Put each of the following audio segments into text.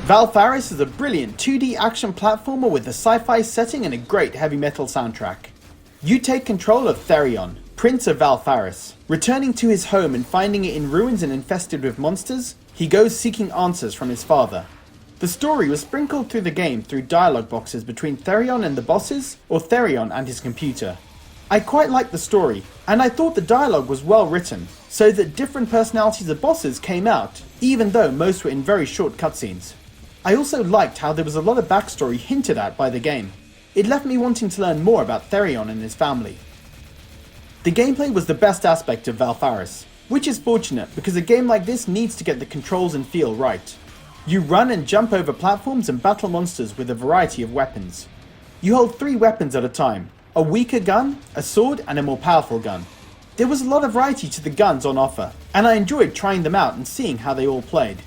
Valfaris is a brilliant 2D action platformer with a sci-fi setting and a great heavy metal soundtrack. You take control of Therion, Prince of Valfaris. Returning to his home and finding it in ruins and infested with monsters, he goes seeking answers from his father. The story was sprinkled through the game through dialogue boxes between Therion and the bosses, or Therion and his computer. I quite liked the story, and I thought the dialogue was well written, so that different personalities of bosses came out, even though most were in very short cutscenes. I also liked how there was a lot of backstory hinted at by the game. It left me wanting to learn more about Therion and his family. The gameplay was the best aspect of Valfaris, which is fortunate because a game like this needs to get the controls and feel right. You run and jump over platforms and battle monsters with a variety of weapons. You hold 3 weapons at a time, a weaker gun, a sword and a more powerful gun. There was a lot of variety to the guns on offer, and I enjoyed trying them out and seeing how they all played.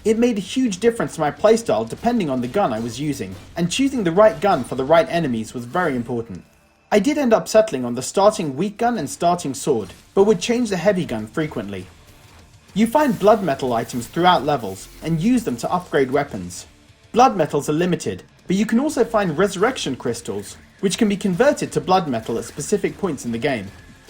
It made a huge difference to my playstyle depending on the gun I was using, and choosing the right gun for the right enemies was very important. I did end up settling on the starting weak gun and starting sword, but would change the heavy gun frequently. You find blood metal items throughout levels, and use them to upgrade weapons. Blood metals are limited, but you can also find resurrection crystals, which can be converted to blood metal at specific points in the game.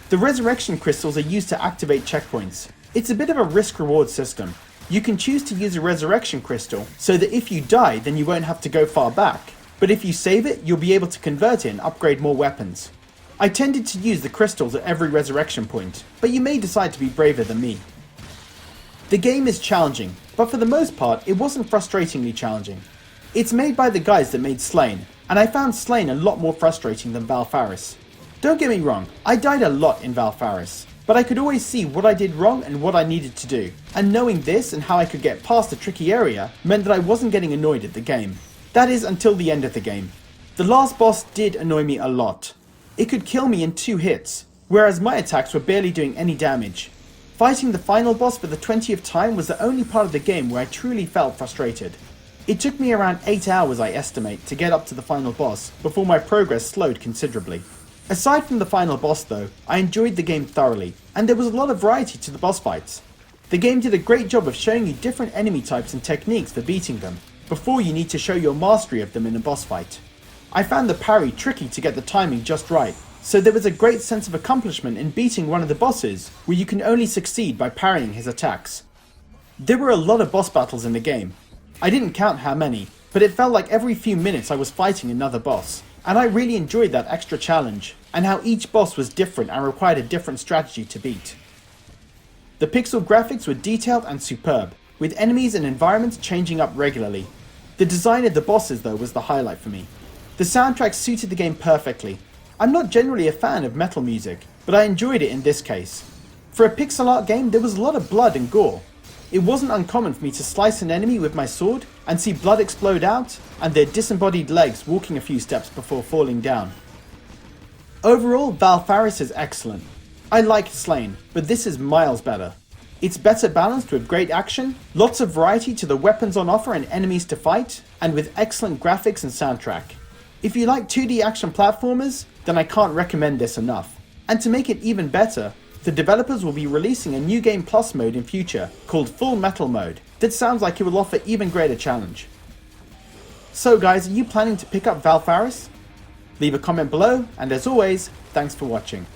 The resurrection crystals are used to activate checkpoints. It's a bit of a risk-reward system. You can choose to use a resurrection crystal so that if you die then you won't have to go far back, but if you save it you'll be able to convert it and upgrade more weapons. I tended to use the crystals at every resurrection point, but you may decide to be braver than me. The game is challenging, but for the most part it wasn't frustratingly challenging. It's made by the guys that made Slain, and I found Slain a lot more frustrating than Valfaris. Don't get me wrong, I died a lot in Valfaris, but I could always see what I did wrong and what I needed to do, and knowing this and how I could get past a tricky area meant that I wasn't getting annoyed at the game. That is, until the end of the game. The last boss did annoy me a lot. It could kill me in 2 hits, whereas my attacks were barely doing any damage. Fighting the final boss for the 20th time was the only part of the game where I truly felt frustrated. It took me around 8 hours I estimate to get up to the final boss before my progress slowed considerably. Aside from the final boss though, I enjoyed the game thoroughly, and there was a lot of variety to the boss fights. The game did a great job of showing you different enemy types and techniques for beating them, before you need to show your mastery of them in a boss fight. I found the parry tricky to get the timing just right, so there was a great sense of accomplishment in beating one of the bosses, where you can only succeed by parrying his attacks. There were a lot of boss battles in the game. I didn't count how many, but it felt like every few minutes I was fighting another boss. And I really enjoyed that extra challenge, and how each boss was different and required a different strategy to beat. The pixel graphics were detailed and superb, with enemies and environments changing up regularly. The design of the bosses though was the highlight for me. The soundtrack suited the game perfectly. I'm not generally a fan of metal music, but I enjoyed it in this case. For a pixel art game there was a lot of blood and gore. It wasn't uncommon for me to slice an enemy with my sword and see blood explode out and their disembodied legs walking a few steps before falling down. Overall, Valfaris is excellent. I liked Slain, but this is miles better. It's better balanced with great action, lots of variety to the weapons on offer and enemies to fight, and with excellent graphics and soundtrack. If you like 2D action platformers, then I can't recommend this enough. And to make it even better, the developers will be releasing a New Game Plus mode in future called Full Metal Mode that sounds like it will offer even greater challenge. So guys, are you planning to pick up Valfaris? Leave a comment below, and as always, thanks for watching.